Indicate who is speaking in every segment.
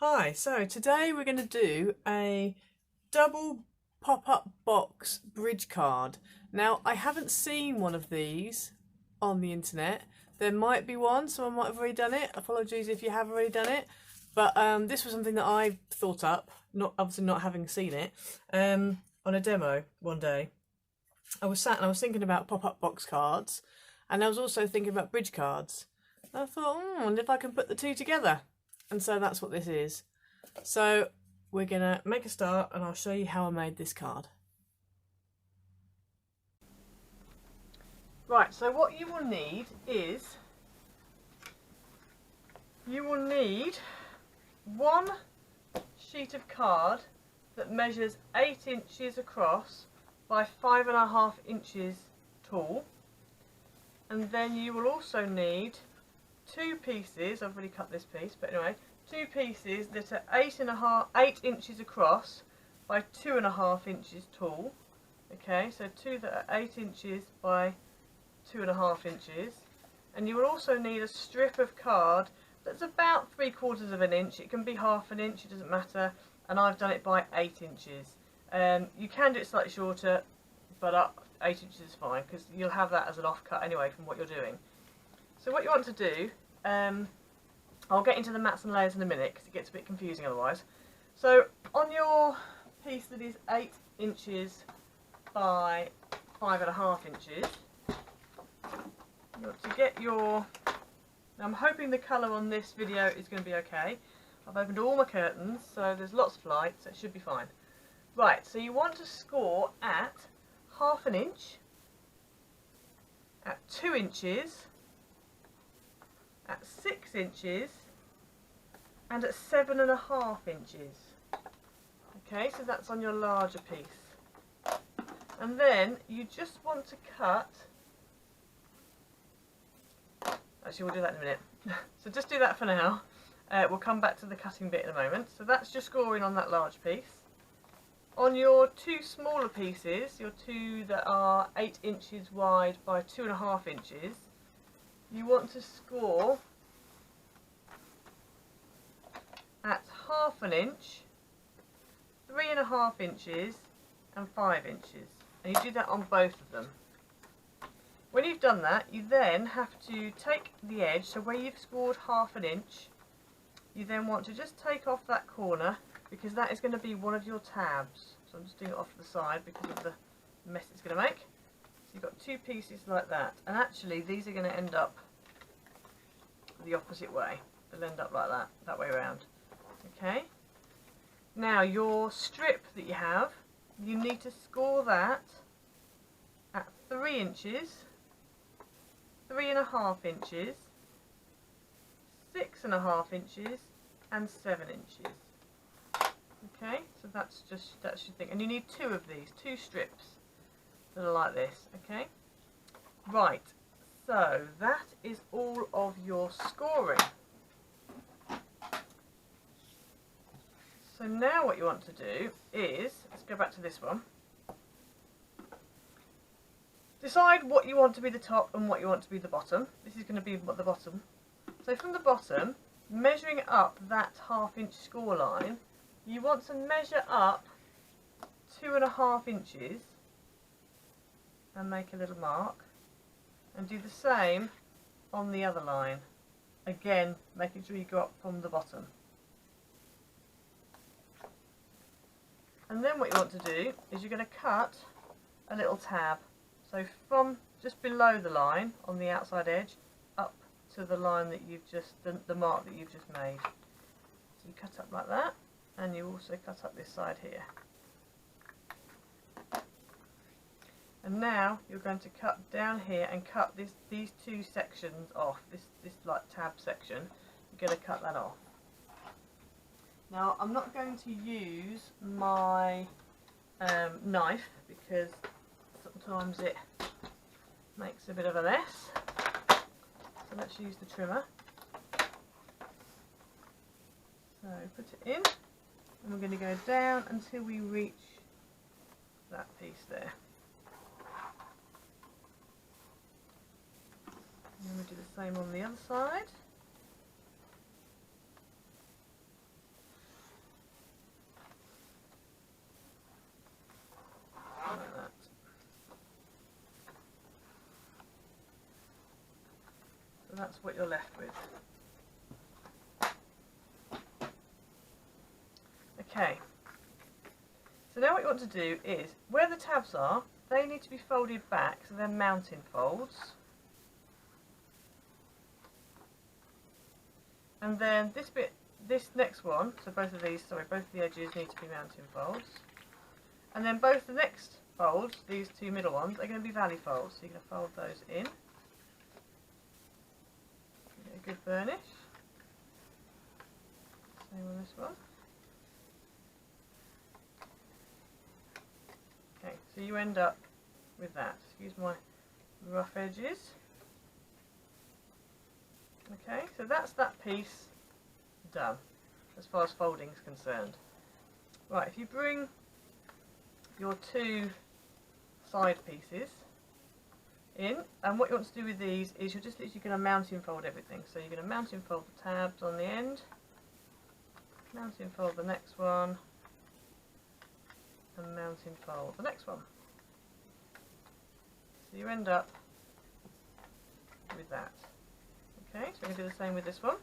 Speaker 1: Hi, so today we're going to do a double pop-up box bridge card. Now, I haven't seen one of these on the internet. There might be one, someone might have already done it. Apologies if you have already done it. But this was something that I thought up, obviously not having seen it, on a demo one day. I was sat and I was thinking about pop-up box cards, and I was also thinking about bridge cards. And I thought, I wonder if I can put the two together. And so that's what this is. So we're going to make a start and I'll show you how I made this card. Right, so what you will need is, you will need one sheet of card that measures 8 inches across by 5.5 inches tall. And then you will also need two pieces, I've already cut this piece, but anyway, two pieces that are 8 inches across by 2.5 inches tall. Okay, so two that are 8 inches by 2.5 inches. And you will also need a strip of card that's about 3/4 of an inch. It can be half an inch, it doesn't matter. And I've done it by 8 inches. You can do it slightly shorter, but 8 inches is fine because you'll have that as an offcut anyway from what you're doing. So what you want to do, I'll get into the mats and layers in a minute because it gets a bit confusing otherwise. So on your piece that is 8 inches by 5.5 inches, you want to get your, now I'm hoping the colour on this video is going to be okay. I've opened all my curtains, so there's lots of light, so it should be fine. Right, so you want to score at 1/2 inch, at 2 inches, at 6 inches, and at 7.5 inches. Okay, so that's on your larger piece. And then you just want to cut, actually we'll do that in a minute. So just do that for now. We'll come back to the cutting bit in a moment. So that's just scoring on that large piece. On your two smaller pieces, your two that are 8 inches wide by 2.5 inches, you want to score at 1/2 inch, 3.5 inches and 5 inches. And you do that on both of them. When you've done that, you then have to take the edge, so where you've scored 1/2 inch, you then want to just take off that corner because that is going to be one of your tabs. So I'm just doing it off to the side because of the mess it's going to make. So you've got two pieces like that, and actually these are going to end up the opposite way. They'll end up like that way around. Okay. Now your strip that you have, you need to score that at 3 inches, 3.5 inches, 6.5 inches, and 7 inches. Okay, so that's your thing, and you need two of these, two strips that are like this. Okay, right, so that is all of your scoring. So now what you want to do is, let's go back to this one, decide what you want to be the top and what you want to be the bottom. This is going to be the bottom. So from the bottom, measuring up that 1/2 inch score line, you want to measure up 2.5 inches and make a little mark, and do the same on the other line, again making sure you go up from the bottom. And then what you want to do is you're going to cut a little tab, so from just below the line on the outside edge up to the line that you've just, the mark that you've just made. So you cut up like that, and you also cut up this side here. And now you're going to cut down here and cut these two sections off, this like tab section. You're going to cut that off. Now I'm not going to use my knife because sometimes it makes a bit of a mess. So let's use the trimmer. So put it in, and we're going to go down until we reach that piece there. And then we do the same on the other side. that's what you're left with. Okay, so now what you want to do is, where the tabs are, they need to be folded back, so they're mounting folds. And then this bit, this next one, so both of these, sorry, both of the edges need to be mounting folds. And then both the next folds, these two middle ones, are going to be valley folds, so you're going to fold those in. Get a good burnish. Same on this one. Okay, so you end up with that. Excuse my rough edges. Okay, so that's that piece done, as far as folding is concerned. Right, if you bring your two side pieces in, and what you want to do with these is you're just literally going to mounting fold everything. So you're going to mounting fold the tabs on the end, mounting fold the next one, and mounting fold the next one. So you end up with that. Okay, so we're going to do the same with this one.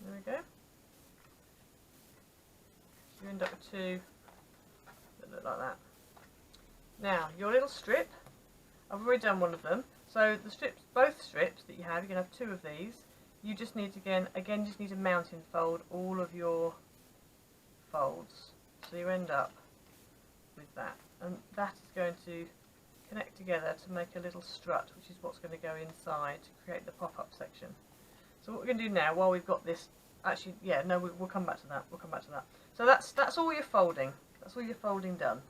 Speaker 1: There we go. So you end up with two that look like that. Now, your little strip, I've already done one of them. So the strips, both strips that you have, you're going to have two of these. You just need to, again just need to mounting fold all of your folds. So you end up with that. And that is going to connect together to make a little strut, which is what's going to go inside to create the pop-up section. So what we're going to do now, while we've got this, actually, yeah, no, we'll come back to that. We'll come back to that. So that's all your folding. That's all your folding done.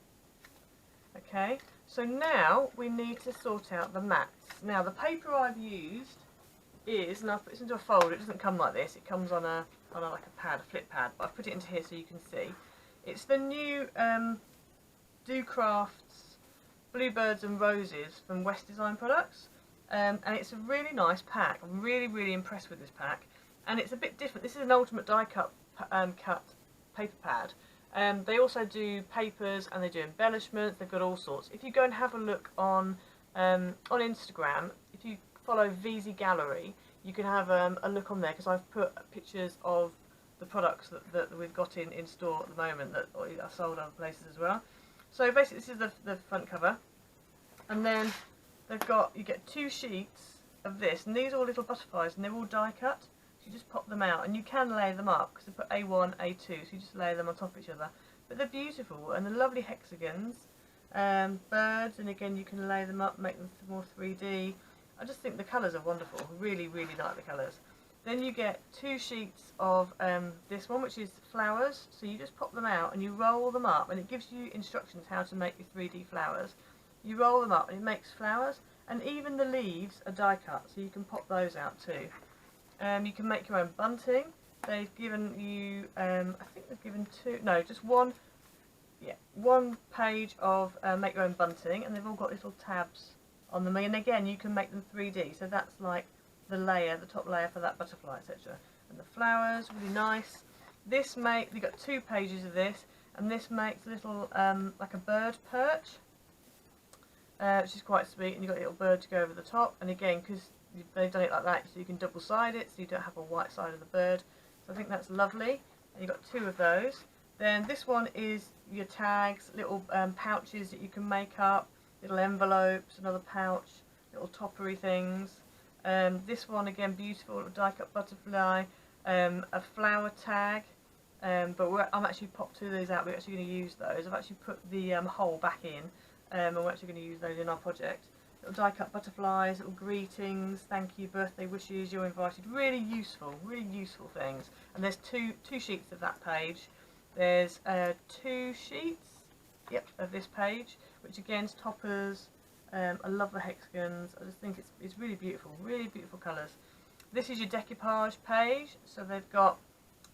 Speaker 1: Okay, so now we need to sort out the mats. Now the paper I've used is, and I've put this into a folder. It doesn't come like this. It comes on like a pad, a flip pad. But I've put it into here so you can see. It's the new Do Crafts Bluebirds and Roses from West Design Products. And it's a really nice pack. I'm really impressed with this pack, and it's a bit different. This is an ultimate die cut paper pad. They also do papers and they do embellishments. They've got all sorts. If you go and have a look on Instagram, if you follow VZ Gallery, you can have a look on there, because I've put pictures of the products that we've got in store at the moment that are sold other places as well. So basically this is the front cover, and then you get two sheets of this, and these are all little butterflies, and they're all die cut. So you just pop them out, and you can lay them up because they put A1, A2, so you just lay them on top of each other. But they're beautiful, and they're lovely hexagons, birds, and again you can lay them up, make them more 3D. I just think the colours are wonderful. Really like the colours. Then you get two sheets of this one, which is flowers. So you just pop them out and you roll them up, and it gives you instructions how to make your 3D flowers. You roll them up and it makes flowers, and even the leaves are die cut, so you can pop those out too. You can make your own bunting. They've given you, I think they've given just one page of make your own bunting, and they've all got little tabs on them. And again, you can make them 3D, so that's like the layer, the top layer for that butterfly, etc. And the flowers, really nice. You've got 2 pages of this, and this makes a little like a bird perch, which is quite sweet, and you've got a little bird to go over the top. And again, because they've done it like that, so you can double side it, so you don't have a white side of the bird. So I think that's lovely. And you've got 2 of those. Then this one is your tags, little pouches that you can make up, little envelopes, another pouch, little toppery things. This one again, beautiful, little die cut butterfly, a flower tag. But I'm actually popped 2 of these out. We're actually going to use those. I've actually put the hole back in, and we're actually going to use those in our project. Little die cut butterflies, little greetings, thank you, birthday wishes, you're invited. Really useful things. And there's two sheets of that page. There's 2 sheets, of this page, which again is toppers. I love the hexagons. I just think it's really beautiful colours. This is your decoupage page, so they've got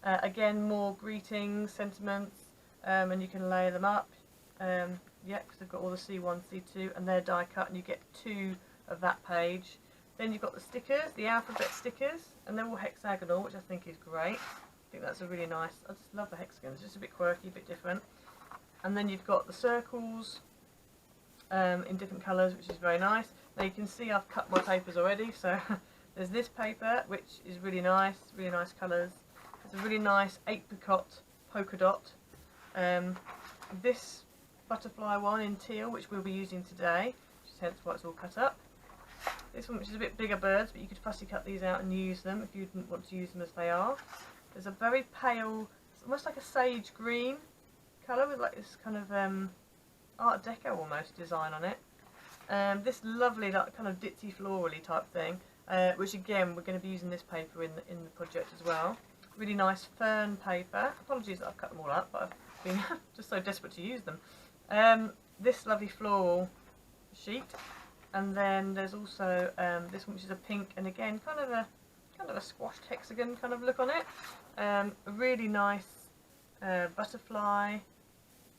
Speaker 1: again more greetings, sentiments, and you can lay them up. Because they've got all the C1, C2, and they're die cut, and you get 2 of that page. Then you've got the stickers, the alphabet stickers, and they're all hexagonal, which I think is great. I think that's a really nice, I just love the hexagons, it's just a bit quirky, a bit different. And then you've got the circles in different colours, which is very nice. Now you can see I've cut my papers already, so there's this paper, which is really nice colours. It's a really nice apricot polka dot. This butterfly one in teal, which we'll be using today, which is hence why it's all cut up. This one, which is a bit bigger birds, but you could fussy cut these out and use them if you didn't want to use them as they are. There's a very pale, it's almost like a sage green colour with like this kind of Art Deco almost design on it. This lovely like kind of ditzy florally type thing, which again we're going to be using this paper in the project as well. Really nice fern paper. Apologies that I've cut them all up, but I've been just so desperate to use them. This lovely floral sheet. And then there's also this one, which is a pink, and again kind of a squashed hexagon kind of look on it. A really nice butterfly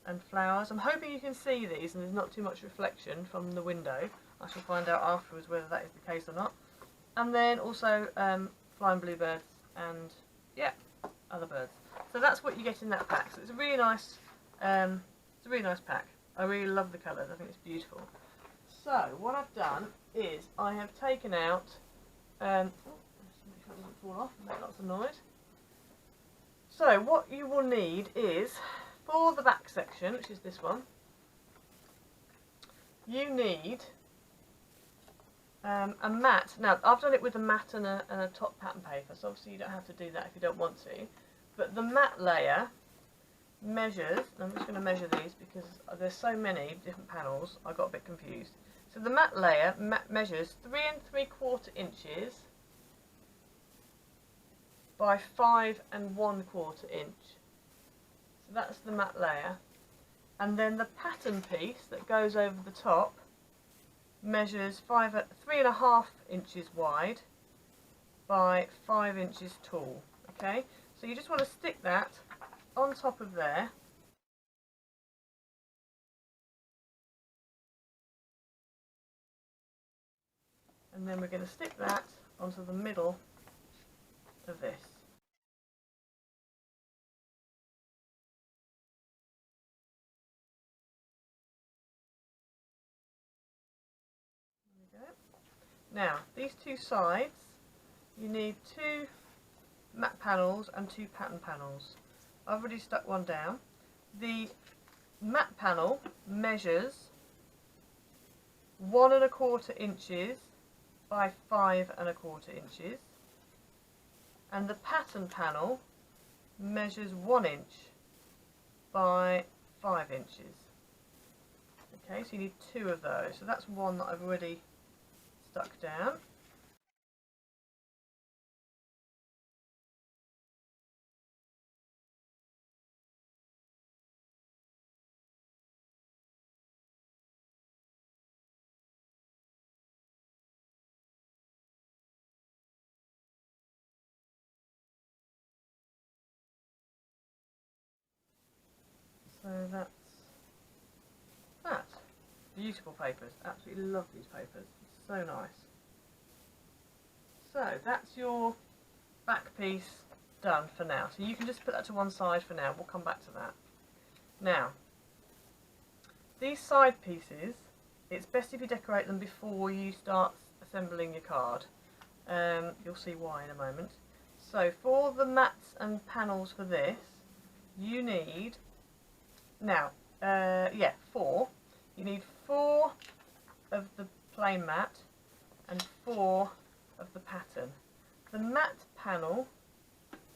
Speaker 1: and flowers. I'm hoping you can see these and there's not too much reflection from the window. I shall find out afterwards whether that is the case or not. And then also flying bluebirds and yeah, other birds. So that's what you get in that pack. So it's a really nice pack. I really love the colours. I think it's beautiful. So what I've done is I have taken out, let's make sure it doesn't fall off and make lots of noise. So what you will need is, for the back section, which is this one, you need a mat. Now I've done it with a mat and a top pattern paper, so obviously you don't have to do that if you don't want to. But the mat layer measures, and I'm just going to measure these because there's so many different panels, I got a bit confused. So the mat layer measures 3 3/4 inches by 5 1/4 inch. So that's the mat layer. And then the pattern piece that goes over the top measures 3.5 inches wide by 5 inches tall. Okay, so you just want to stick that on top of there. And then we're going to stick that onto the middle of this. There we go. Now, these two sides, you need 2 matte panels and 2 pattern panels. I've already stuck one down. The matte panel measures 1 1/4 inches by 5 1/4 inches, and the pattern panel measures 1 inch by 5 inches. Okay, so you need 2 of those. So that's one that I've already stuck down. So that's that. Beautiful papers. Absolutely love these papers. It's so nice. So that's your back piece done for now. So you can just put that to one side for now. We'll come back to that. Now, these side pieces, it's best if you decorate them before you start assembling your card. You'll see why in a moment. So for the mats and panels for this, you need, now, 4. You need 4 of the plain mat and 4 of the pattern. The matte panel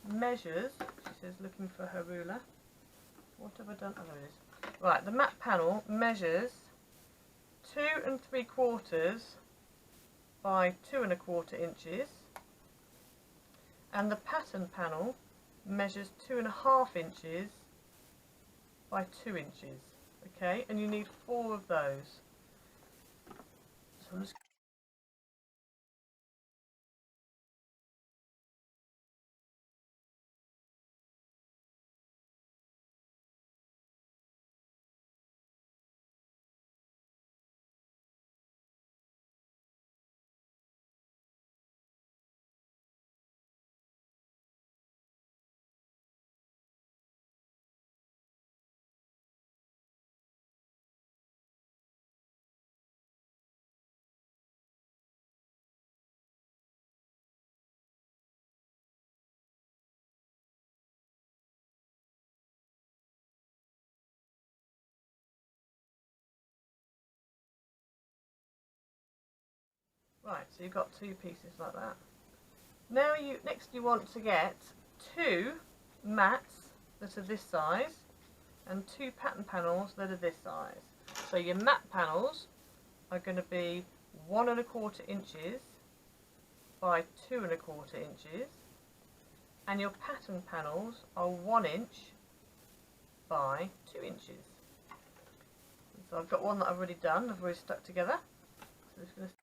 Speaker 1: measures, she says looking for her ruler. What have I done? Oh, there it is. Right, the matte panel measures 2 3/4 by 2 1/4 inches, and the pattern panel measures 2 1/2 inches by 2 inches. Okay, and you need 4 of those. So I'm just Right, so you've got 2 pieces like that. Now next you want to get 2 mats that are this size and 2 pattern panels that are this size. So your mat panels are going to be 1 1/4 inches by 2 1/4 inches, and your pattern panels are 1 inch by 2 inches. So I've got one that I've already done, I've already stuck together. So just going to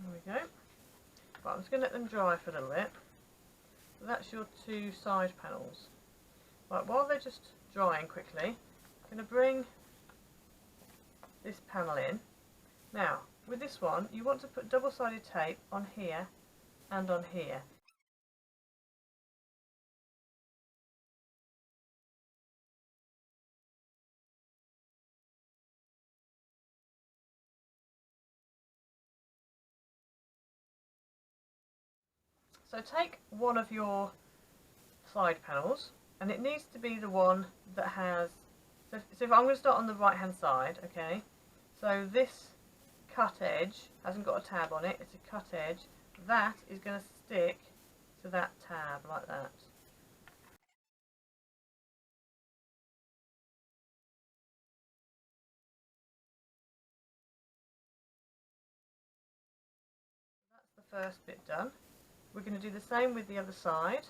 Speaker 1: there we go. Right, I'm just going to let them dry for a little bit. So that's your 2 side panels. Right, while they're just drying quickly, I'm going to bring this panel in. Now, with this one, you want to put double-sided tape on here and on here. So take one of your side panels, and it needs to be the one that has, so if I'm going to start on the right hand side, okay, so this cut edge hasn't got a tab on it, it's a cut edge, that is going to stick to that tab like that. That's the first bit done. We're going to do the same with the other side.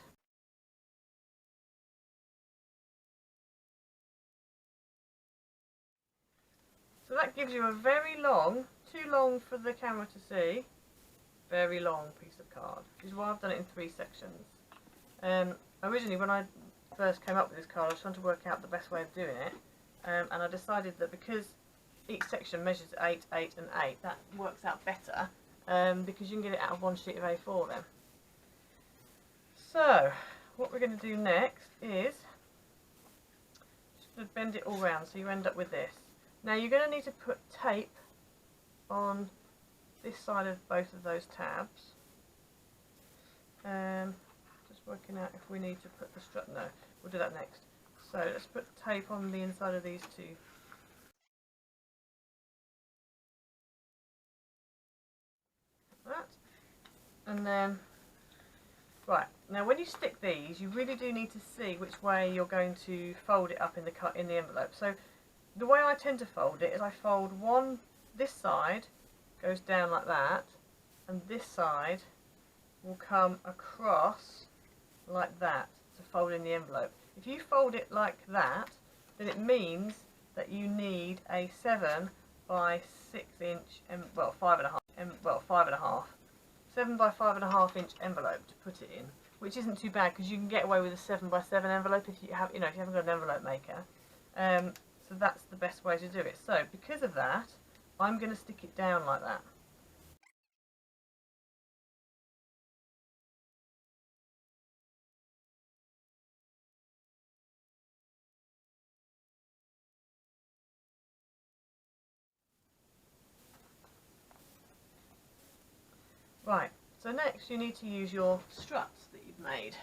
Speaker 1: So that gives you a very long, too long for the camera to see, very long piece of card, which is why I've done it in 3 sections. Originally when I first came up with this card, I was trying to work out the best way of doing it, and I decided that because each section measures 8, 8 and 8, that works out better, because you can get it out of one sheet of A4 then. So, what we're going to do next is just going to bend it all round so you end up with this. Now you're going to need to put tape on this side of both of those tabs. Just working out if we need to put the strut, no, we'll do that next. So let's put tape on the inside of these 2. Like that. And then, right, now when you stick these, you really do need to see which way you're going to fold it up in the envelope. So the way I tend to fold it is I fold one, this side goes down like that, and this side will come across like that to fold in the envelope. If you fold it like that, then it means that you need a 7 by 6 inch, well 5.5, 7 by 5.5 inch envelope to put it in, which isn't too bad because you can get away with a 7 by 7 envelope if you have, if you haven't got an envelope maker. So that's the best way to do it. So because of that, I'm going to stick it down like that. Right, so next you need to use your struts that you've made.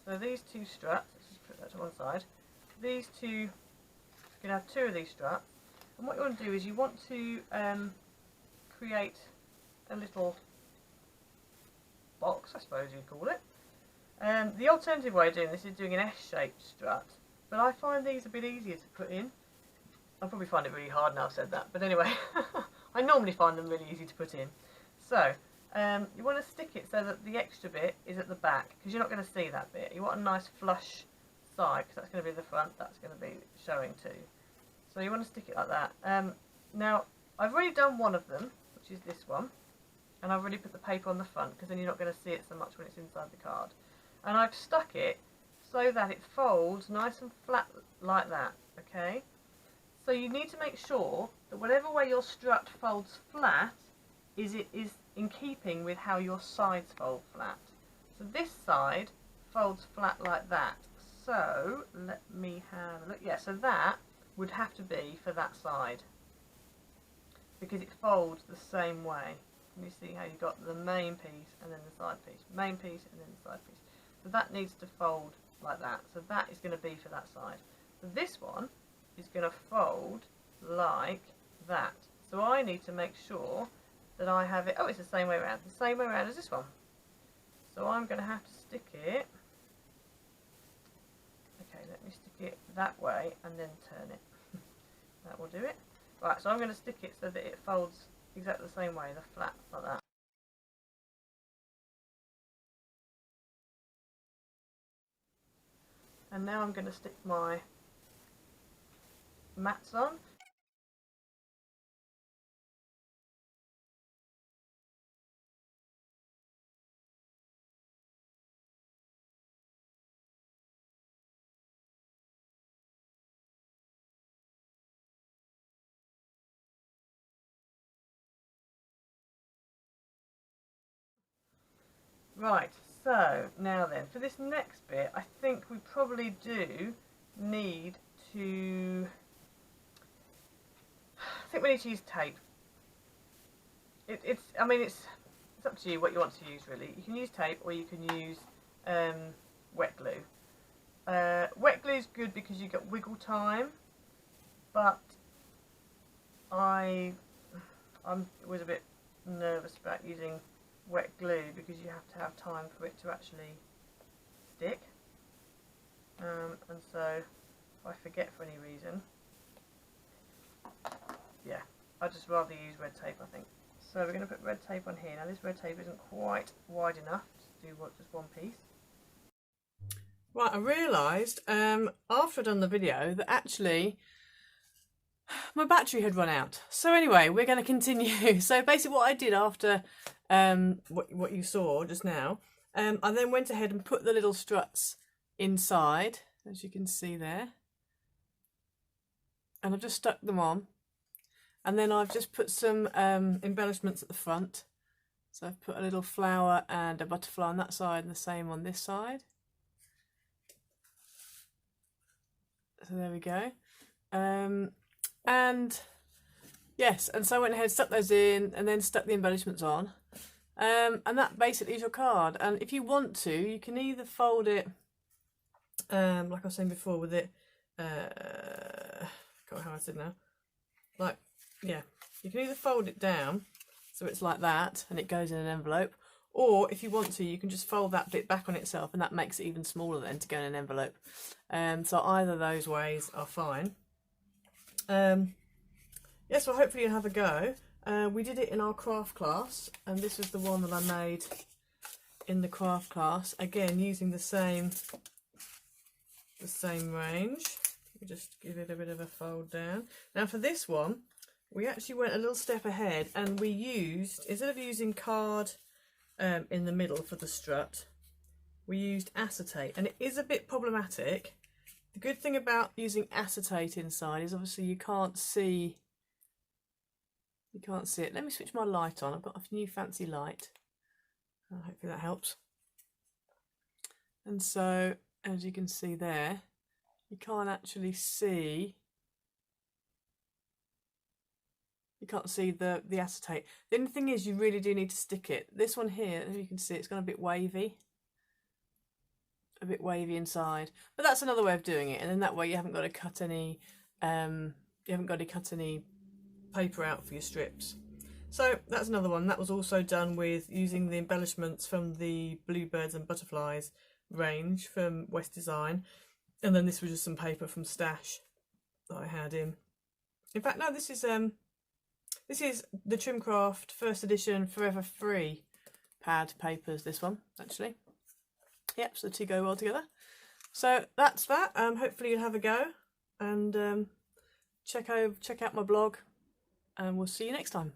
Speaker 1: So these 2 struts, let's just put that to one side. These 2, you can have 2 of these struts. And what you want to do is you want to create a little box, I suppose you'd call it. The alternative way of doing this is doing an S-shaped strut, but I find these a bit easier to put in. I'll probably find it really hard now I've said that, but anyway, I normally find them really easy to put in. So, you want to stick it so that the extra bit is at the back, because you're not going to see that bit. You want a nice flush side, because that's going to be the front, that's going to be showing too. So you want to stick it like that. Now, I've already done one of them, which is this one, and I've already put the paper on the front, because then you're not going to see it so much when it's inside the card. And I've stuck it so that it folds nice and flat like that, okay? So you need to make sure that whatever way your strut folds flat is in keeping with how your sides fold flat. So this side folds flat like that, So let me have a look. Yeah, so that would have to be for that side because it folds the same way. Can you see how you got the main piece and then the side piece, main piece and then the side piece? So that needs to fold like that. So that is going to be for that side. So this one is going to fold like that. So I need to make sure that I have it. Oh, it's the same way around. The same way around as this one. So I'm going to have to stick it. Okay, let me stick it that way and then turn it. That will do it. Right, so I'm going to stick it so that it folds exactly the same way, the flat like that. And now I'm going to stick my mats on. Right, so now then, for this next bit, I think we probably do need to... I think we need to use tape. I mean, it's up to you what you want to use, really. You can use tape or you can use wet glue. Wet glue is good because you get wiggle time, but I was a bit nervous about using wet glue because you have to have time for it to actually stick, and so if I forget for any reason, yeah, I'd just rather use red tape, I think. So we're going to put red tape on here. Now this red tape isn't quite wide enough to do just one piece. Right, I realised after I'd done the video that actually my battery had run out. So anyway, we're going to continue. So basically what I did after what you saw just now, I then went ahead and put the little struts inside, as you can see there. And I've just stuck them on. And then I've just put some embellishments at the front. So I've put a little flower and a butterfly on that side and the same on this side. So there we go. And yes, and so I went ahead, stuck those in and then stuck the embellishments on. And that basically is your card. And if you want to, you can either fold it, like I was saying before with it, I can't remember how I said now, like, yeah, you can either fold it down so it's like that and it goes in an envelope, or if you want to, you can just fold that bit back on itself and that makes it even smaller then to go in an envelope. So either of those ways are fine. Yes, well hopefully you'll have a go. We did it in our craft class and this was the one that I made in the craft class, again using the same range. We just give it a bit of a fold down. Now for this one we actually went a little step ahead and we used, instead of using card in the middle for the strut, we used acetate, and it is a bit problematic. The good thing about using acetate inside is obviously you can't see it. Let me switch my light on. I've got a new fancy light. Hopefully that helps. And so as you can see there, you can't actually see, you can't see the acetate. The only thing is you really do need to stick it. This one here, as you can see, it's gone a bit wavy inside, but that's another way of doing it, and then that way you haven't got to cut any paper out for your strips. So that's another one. That was also done with using the embellishments from the bluebirds and butterflies range from West Design, and then this was just some paper from Stash that I had in. In fact, no, this is the Trimcraft first edition Forever Free pad papers. This one actually. Yep, so the two go well together. So that's that. Hopefully you'll have a go and check out my blog, and we'll see you next time.